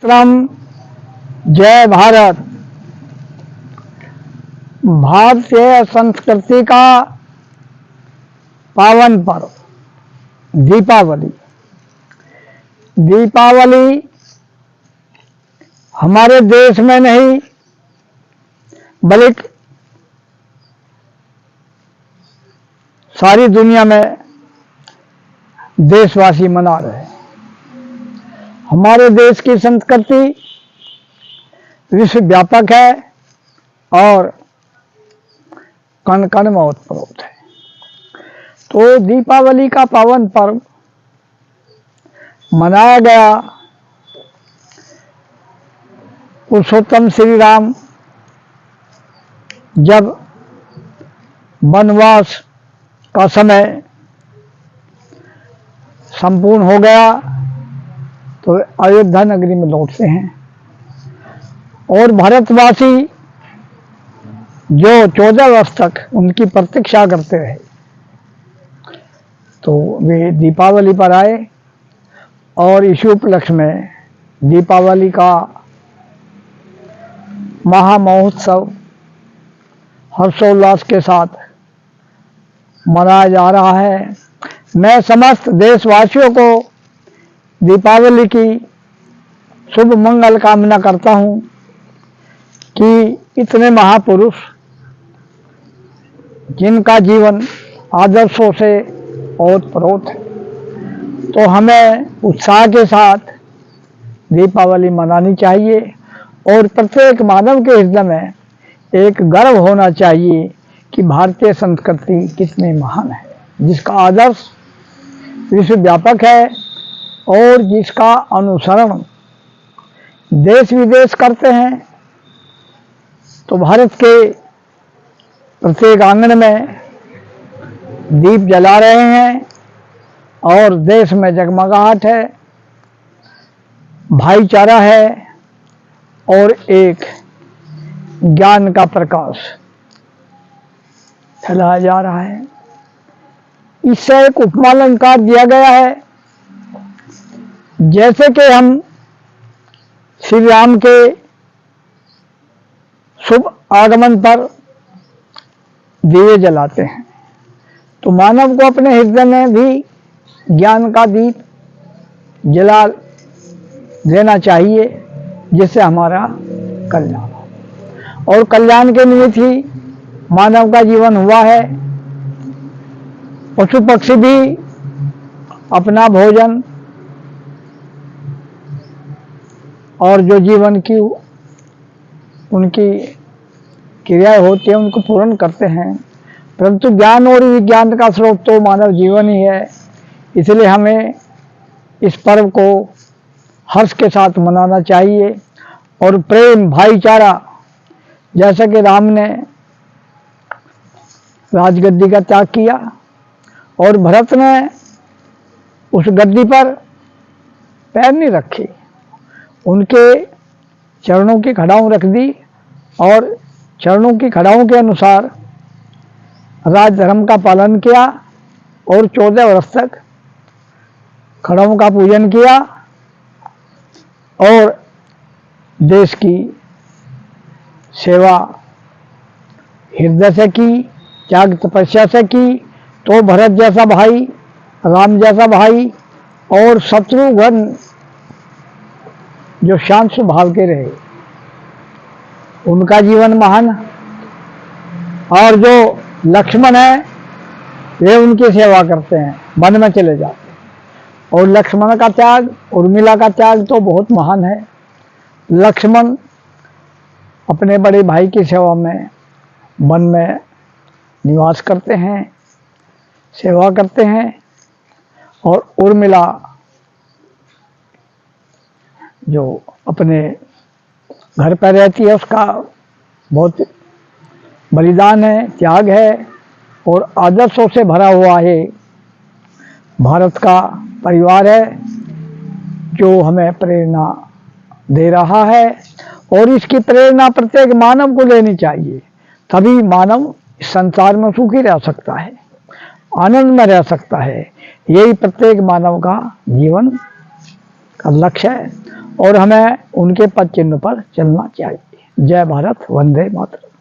क्रम जय भारत। भारतीय संस्कृति का पावन पर्व दीपावली। दीपावली हमारे देश में नहीं बल्कि सारी दुनिया में देशवासी मना रहे हैं। हमारे देश की संस्कृति विश्व व्यापक है और कण कण में ओतप्रोत है। तो दीपावली का पावन पर्व मनाया गया पुरुषोत्तम श्री राम जब वनवास का समय संपूर्ण हो गया तो अयोध्या नगरी में लौटते हैं और भारतवासी जो 14 वर्ष तक उनकी प्रतीक्षा करते रहे तो वे दीपावली पर आए और इसी उपलक्ष्य में दीपावली का महामहोत्सव हर्षोल्लास के साथ मनाया जा रहा है। मैं समस्त देशवासियों को दीपावली की शुभ मंगल कामना करता हूं कि इतने महापुरुष जिनका जीवन आदर्शों से ओतप्रोत है तो हमें उत्साह के साथ दीपावली मनानी चाहिए और प्रत्येक मानव के हृदय में एक गर्व होना चाहिए कि भारतीय संस्कृति कितनी महान है, जिसका आदर्श विश्व व्यापक है और जिसका अनुसरण देश विदेश करते हैं। तो भारत के प्रत्येक आंगन में दीप जला रहे हैं और देश में जगमगाहट है, भाईचारा है और एक ज्ञान का प्रकाश फैलाया जा रहा है। इससे एक उपमा अलंकार दिया गया है, जैसे कि हम श्री राम के शुभ आगमन पर दिए जलाते हैं तो मानव को अपने हृदय में भी ज्ञान का दीप जला देना चाहिए, जिससे हमारा कल्याण हो और कल्याण के निमित्त ही मानव का जीवन हुआ है। पशु पक्षी भी अपना भोजन और जो जीवन की उनकी क्रियाएं होती हैं उनको पूर्ण करते हैं, परंतु ज्ञान और विज्ञान का स्रोत तो मानव जीवन ही है। इसलिए हमें इस पर्व को हर्ष के साथ मनाना चाहिए और प्रेम भाईचारा, जैसा कि राम ने राजगद्दी का त्याग किया और भरत ने उस गद्दी पर पैर नहीं रखे, उनके चरणों की खड़ाऊं रख दी और चरणों की खड़ाऊं के अनुसार राज धर्म का पालन किया और 14 वर्ष तक खड़ाऊं का पूजन किया और देश की सेवा हृदय से की, त्याग तपस्या से की। तो भरत जैसा भाई, राम जैसा भाई और शत्रुघ्न जो शांत स्वभाव के रहे, उनका जीवन महान। और जो लक्ष्मण है वे उनकी सेवा करते हैं, वन में चले जाते हैं और लक्ष्मण का त्याग, उर्मिला का त्याग तो बहुत महान है। लक्ष्मण अपने बड़े भाई की सेवा में वन में निवास करते हैं, सेवा करते हैं और उर्मिला जो अपने घर पर रहती है उसका बहुत बलिदान है, त्याग है और आदर्शों से भरा हुआ है भारत का परिवार है जो हमें प्रेरणा दे रहा है और इसकी प्रेरणा प्रत्येक मानव को लेनी चाहिए, तभी मानव इस संसार में सुखी रह सकता है, आनंद में रह सकता है। यही प्रत्येक मानव का जीवन का लक्ष्य है और हमें उनके पद चिन्ह पर चलना चाहिए। जय भारत, वंदे मातरम।